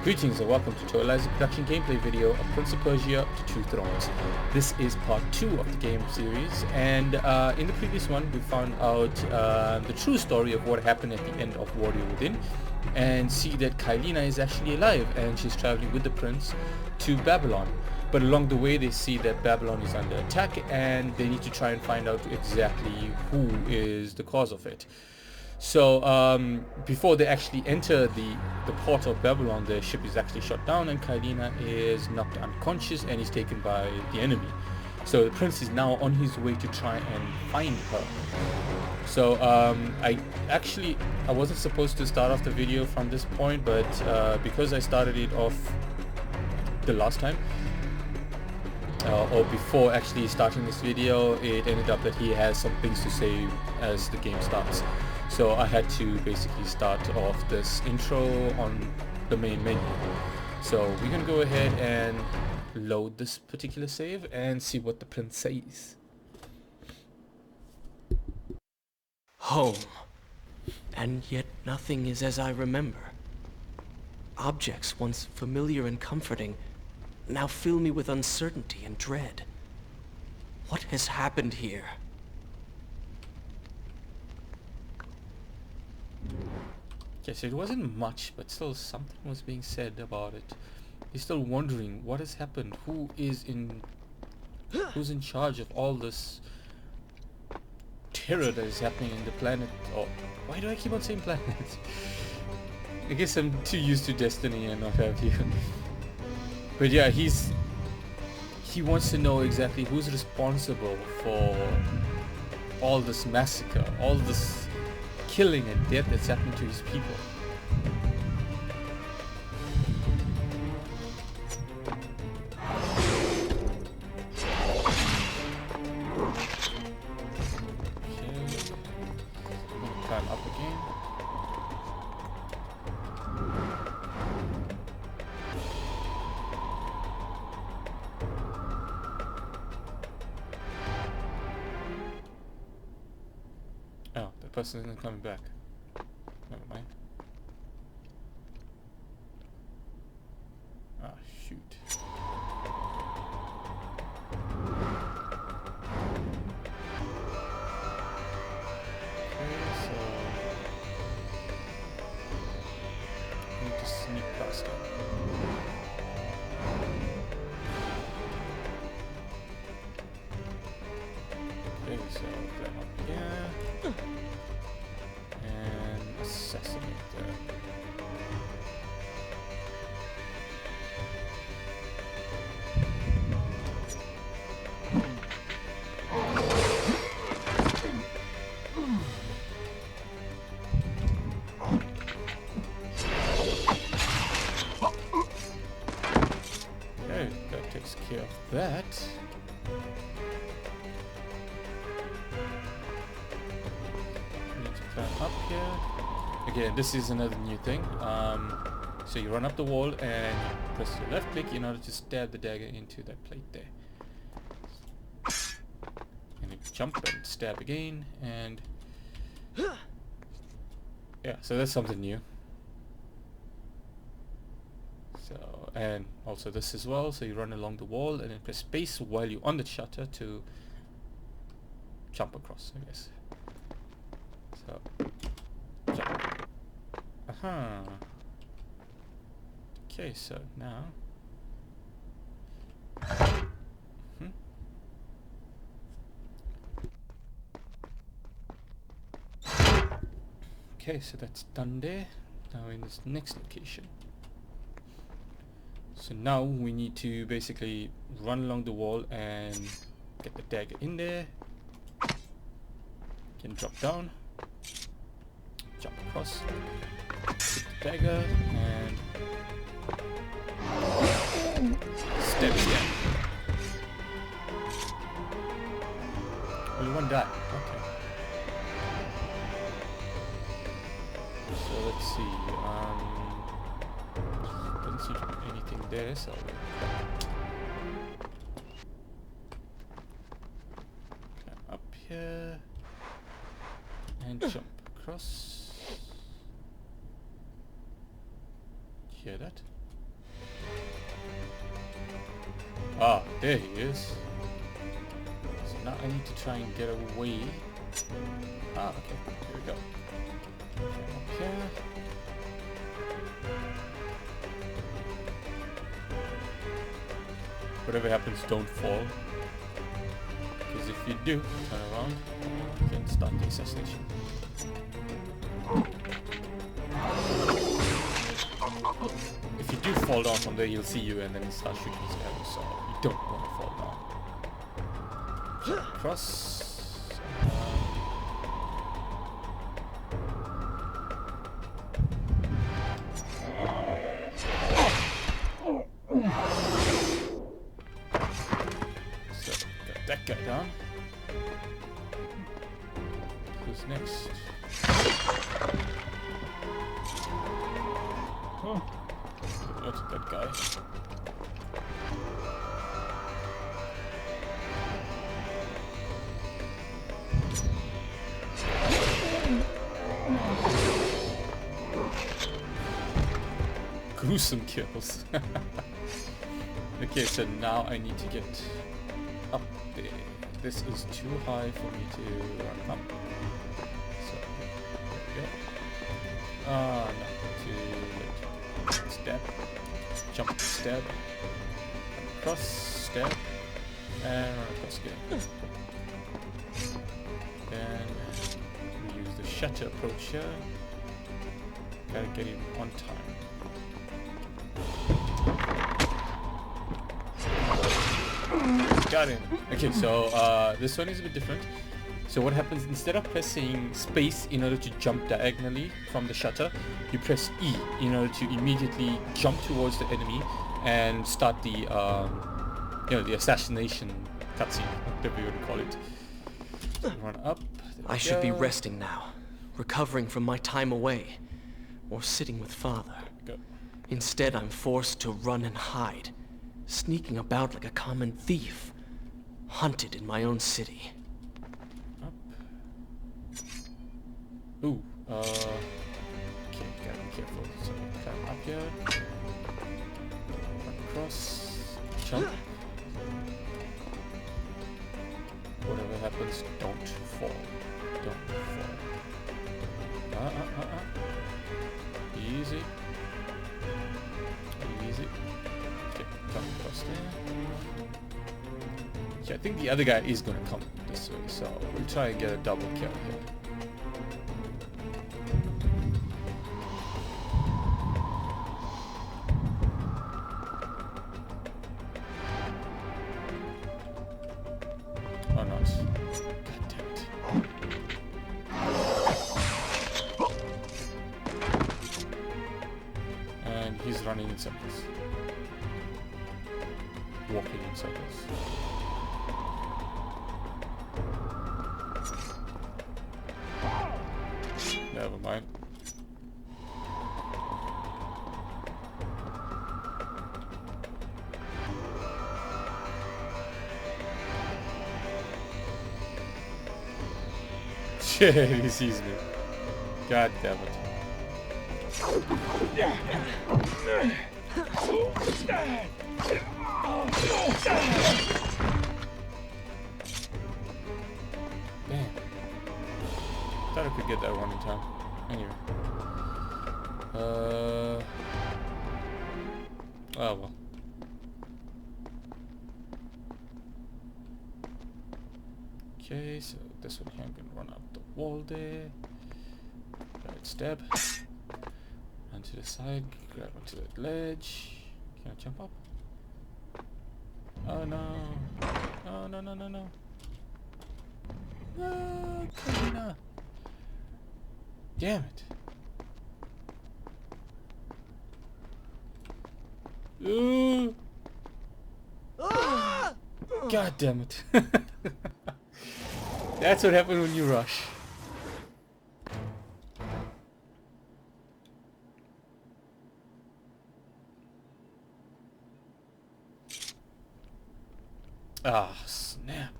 Greetings and welcome to Toalizer production gameplay video of Prince of Persia to Two Thrones. This is part 2 of the game series, and in the previous one we found out the true story of what happened at the end of Warrior Within, and see that Kylina is actually alive and she's traveling with the prince to Babylon. But along the way they see that Babylon is under attack and they need to try and find out exactly who is the cause of it. So before they actually enter the port of Babylon, the ship is actually shot down and Kylina is knocked unconscious and is taken by the enemy. So the prince is now on his way to try and find her. So I wasn't supposed to start off the video from this point, but because I started it off the last time, or before actually starting this video, it ended up that he has some things to say as the game starts. So I had to basically start off this intro on the main menu. So we're gonna go ahead and load this particular save and see what the prince says. Home. And yet nothing is as I remember. Objects once familiar and comforting now fill me with uncertainty and dread. What has happened here? Yes, it wasn't much, but still something was being said about it. He's still wondering what has happened, who's in charge of all this terror that is happening in the planet. Or why do I keep on saying planet? I guess I'm too used to Destiny and what have you. But yeah, he wants to know exactly who's responsible for all this massacre, all this killing and death that's happening to his people. Okay, I'm gonna climb up again. Oh, the person isn't coming back. Never mind. Ah, shoot. Okay, so I need to sneak past him. Okay, so climb up here. And assassinate that. Okay, that takes care of that. Up here. Again, this is another new thing. So you run up the wall and press your left click in order to stab the dagger into that plate there. And you jump and stab again, and yeah, so that's something new. So, and also this as well, so you run along the wall and then press space while you're on the shutter to jump across, I guess. So, jump. Aha. Okay, so now. Okay, so that's done there. Now in this next location. So now we need to basically run along the wall and get the dagger in there. Can drop down. Jump across, hit the dagger, and step again. Only one die. Okay. So let's see. Doesn't seem to be anything there, so climb up here and jump across. Hear that? Ah, there he is. So now I need to try and get away. Ah, okay. Here we go. Up here. Whatever happens, don't fall. Because if you do, turn around, you can start the assassination. If you do fall down from there, he'll see you and then he'll start shooting his arrows, so you don't want to fall down. Cross. So, got that guy down. Who's next? Oh, that's that guy. Gruesome kills. Okay, so now I need to get up there. This is too high for me to run up. So, there we go. No, too late. Stab. Jump, stab. Cross, stab. And run across again. Then we use the shutter approach here. Gotta get him on time. Got him. Okay, so this one is a bit different. So what happens, instead of pressing space in order to jump diagonally from the shutter, you press E in order to immediately jump towards the enemy and start the you know, the assassination cutscene, whatever you would call it. So run up. I should be resting now, recovering from my time away, or sitting with Father. Go. Instead, I'm forced to run and hide, sneaking about like a common thief, hunted in my own city. Up. Ooh, okay, gotta be careful. So climb up here. Run across. Jump. Whatever happens, don't fall. Don't fall. Easy. Easy. Okay, jump across there. Okay, I think the other guy is gonna come this way, so we'll try and get a double kill here. Oh, nice. God damn it. And he's running in circles. Walking in circles. Never mind. Shit, he sees me. God damn it. Damn. Thought I could get that one in time. Anyway. Oh well. Okay, so this one here, I'm gonna run up the wall there. Right stab. Run to the side, grab onto that ledge. Can I jump up? Oh no. Oh no no no no. No, Karina. Damn it. Ooh. God damn it. That's what happens when you rush. Ah, snap.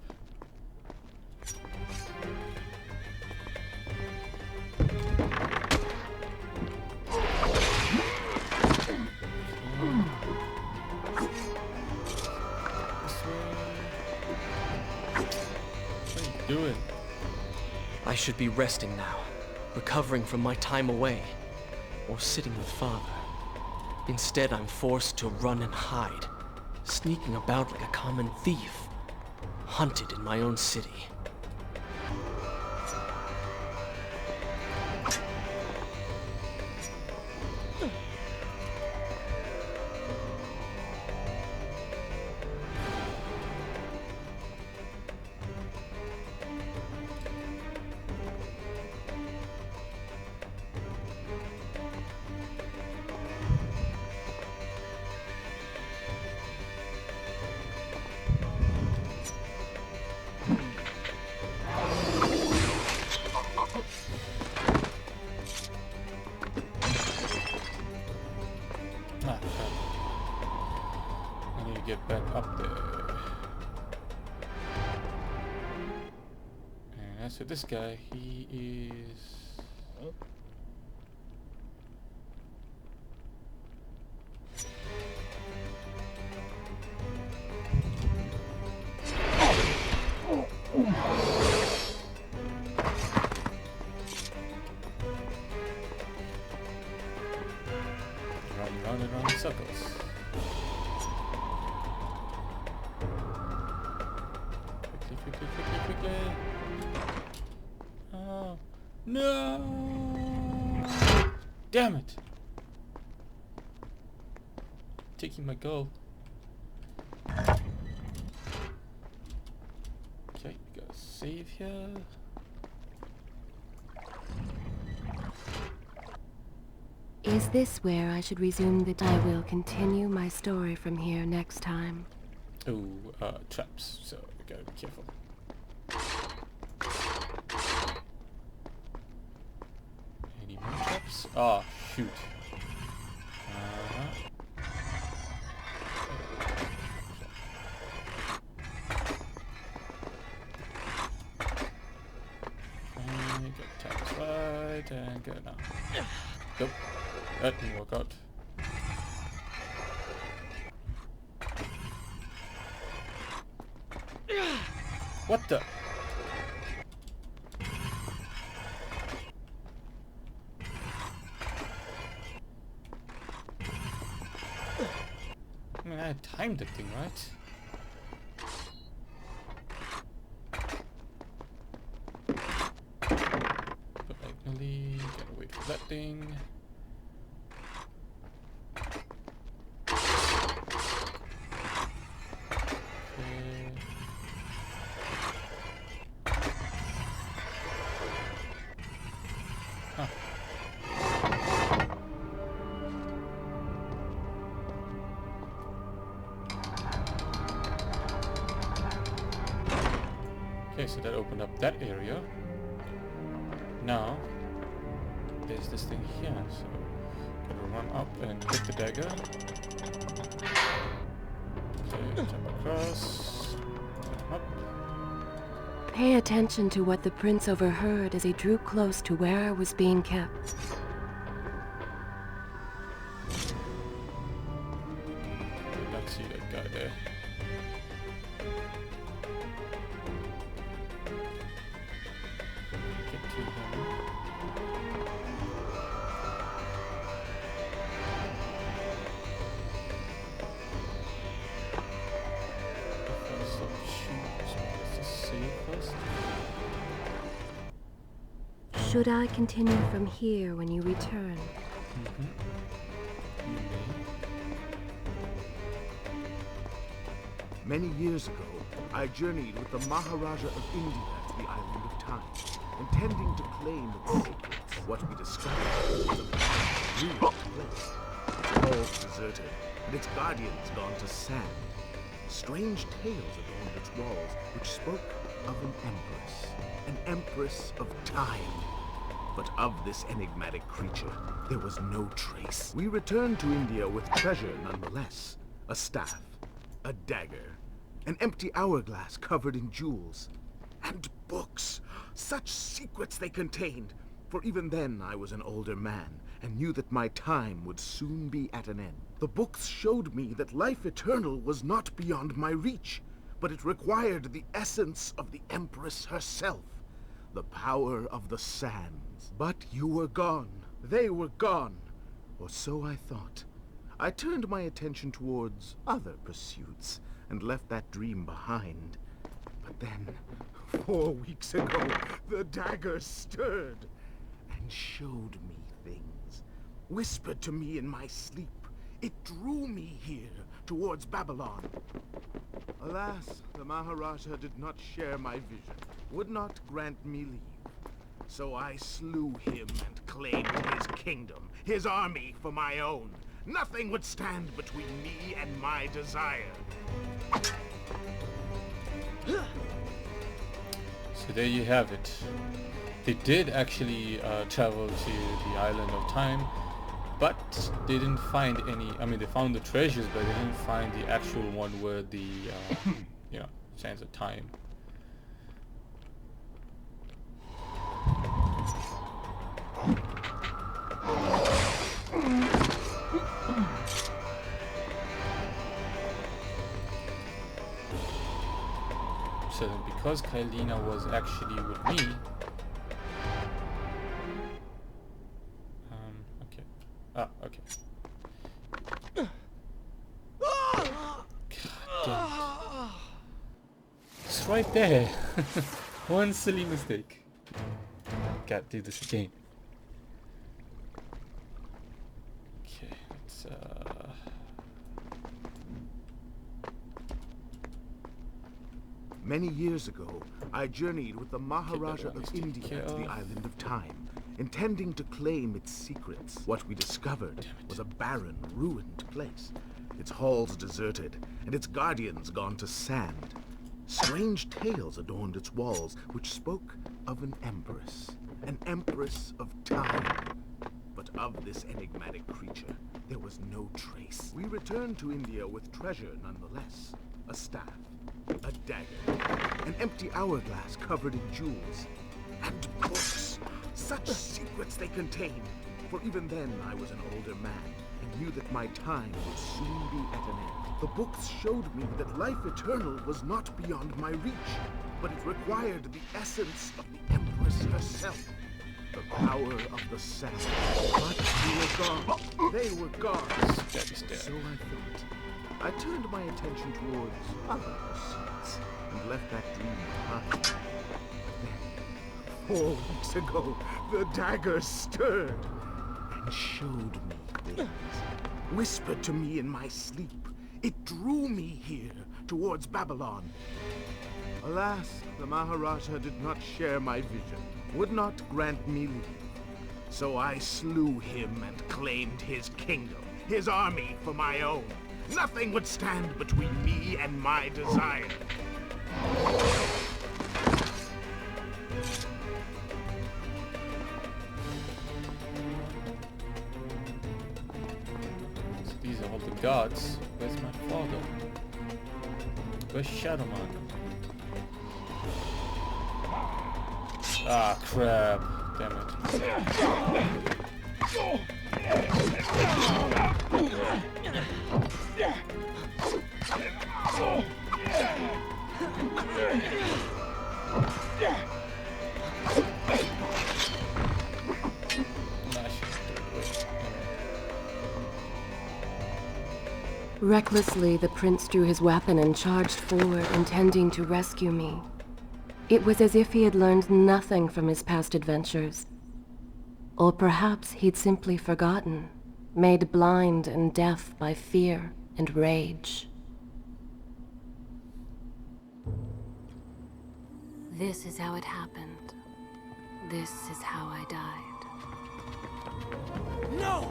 Do it. I should be resting now, recovering from my time away, or sitting with Father. Instead, I'm forced to run and hide, sneaking about like a common thief, hunted in my own city. Ah, crap. I need to get back up there. And as for this guy, he is... Round and round in circles. Quickly. Oh, no! Damn it! Taking my goal. Okay, we gotta save here. Is this where I should resume the... I will continue my story from here next time. Ooh, traps, so we gotta be careful. Any more traps? Oh, shoot. And get traps right, and go now. Nope, that didn't work out. What the? I mean, I timed that thing, right? Diagonally, gotta wait for that thing. Okay, so that opened up that area. Now, there's this thing here, so gotta run up and get the dagger. Okay, jump across, jump up. Pay attention to what the prince overheard as he drew close to where I was being kept. I don't see that guy there. Get to him. Should I continue from here when you return? Many years ago, I journeyed with the Maharaja of India to the island of Time, intending to claim its secrets. What we discovered was a ruined place. Its walls deserted, and its guardians gone to sand. Strange tales adorned its walls, which spoke of an empress of time. But of this enigmatic creature, there was no trace. We returned to India with treasure nonetheless. A staff, a dagger, an empty hourglass covered in jewels, and books. Such secrets they contained. For even then I was an older man, and knew that my time would soon be at an end. The books showed me that life eternal was not beyond my reach, but it required the essence of the Empress herself, the power of the sands. But you were gone. They were gone. Or so I thought. I turned my attention towards other pursuits and left that dream behind. But then, 4 weeks ago, the dagger stirred and showed me things. Whispered to me in my sleep. It drew me here, towards Babylon. Alas, the Maharaja did not share my vision, would not grant me leave. So I slew him and claimed his kingdom, his army for my own. Nothing would stand between me and my desire. So there you have it. They did actually travel to the island of time, but they didn't find any. I mean, they found the treasures, but they didn't find the actual one where the sands of time. So then because Kailina was actually with me, okay. God damn it. It's right there. One silly mistake. Can't do this again. Okay, let's Many years ago, I journeyed with the Maharaja of India to the island of Time, intending to claim its secrets. What we discovered was a barren, ruined place. Its halls deserted, and its guardians gone to sand. Strange tales adorned its walls, which spoke of an empress of time. But of this enigmatic creature, there was no trace. We returned to India with treasure nonetheless. A staff, a dagger, an empty hourglass covered in jewels, and books. Such secrets they contained. For even then I was an older man, and knew that my time would soon be at an end. The books showed me that life eternal was not beyond my reach, but it required the essence of the Empress herself, the power of the sand. But they were gone. They were gone. So I thought. I turned my attention towards other pursuits and left that dream behind. Then, 4 weeks ago, the dagger stirred and showed me things. Whispered to me in my sleep. It drew me here, towards Babylon. Alas, the Maharaja did not share my vision, would not grant me leave. So I slew him and claimed his kingdom, his army for my own. Nothing would stand between me and my desire. So these are all the gods. Where's my father? Where's Shadowman? Ah, crap. Damn it. Recklessly, the prince drew his weapon and charged forward, intending to rescue me. It was as if he had learned nothing from his past adventures. Or perhaps he'd simply forgotten, made blind and deaf by fear and rage. This is how it happened. This is how I died. No!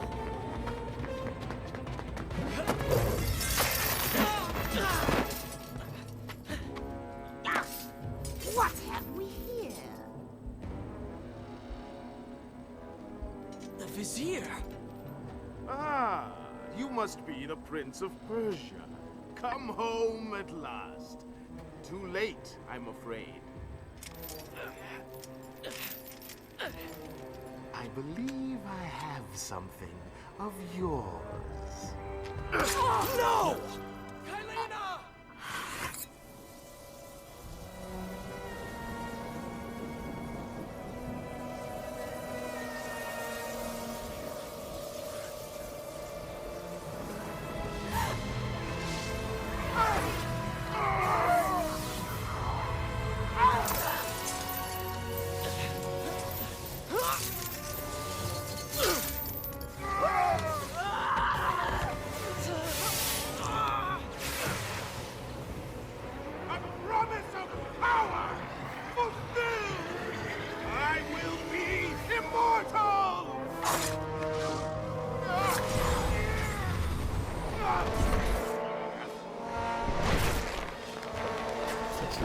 What have we here? The Vizier! Ah, you must be the Prince of Persia. Come home at last. Too late, I'm afraid. I believe I have something of yours. No! Kailina!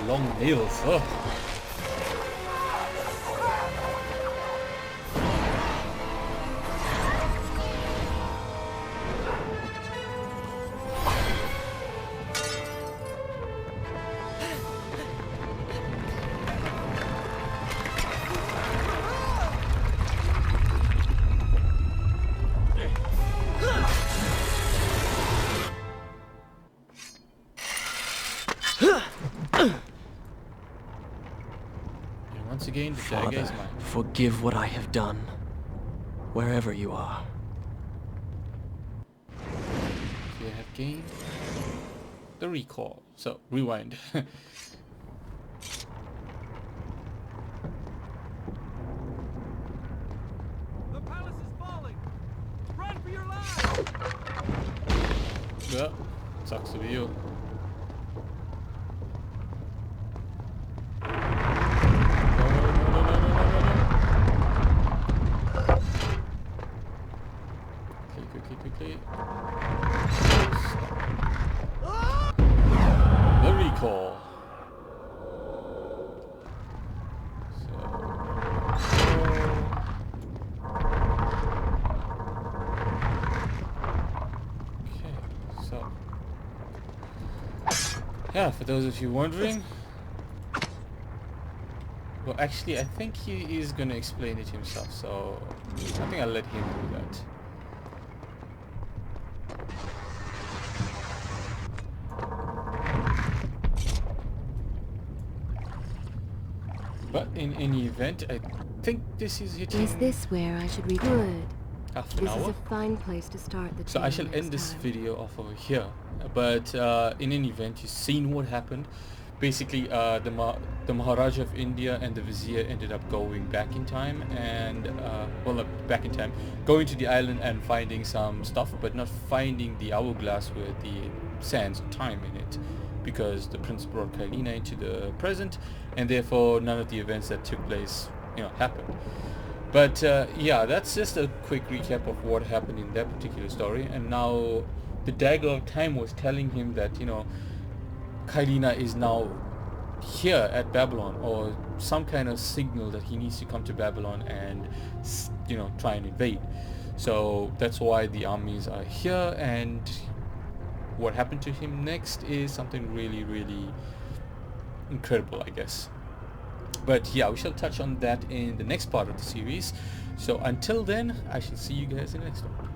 long nails. Oh. Once again, the dagger is Father, mine. forgive what I have done, wherever you are. We have gained the recall. So, rewind. The palace is falling! Run for your lives! Yeah, sucks to be you. Quickly. The recall. So yeah, for those of you wondering, well, actually, I think he is gonna explain it himself. So I think I'll let him do that. But in any event, I think this is hitting Is this where I should read? Good. half an This is hour. a fine place to start the So I tale shall next end this time. video off over here. But in any event, you've seen what happened. Basically, the Maharaja of India and the Vizier ended up going back in time and, well, not back in time, going to the island and finding some stuff, but not finding the hourglass with the sands of time in it, because the prince brought Kailina into the present, and therefore none of the events that took place, happened. But yeah, that's just a quick recap of what happened in that particular story. And now the Dagger of Time was telling him that, Kailina is now here at Babylon, or some kind of signal that he needs to come to Babylon and, try and invade. So that's why the armies are here, and what happened to him next is something really, really incredible, I guess. But yeah, we shall touch on that in the next part of the series. So until then, I shall see you guys in the next one.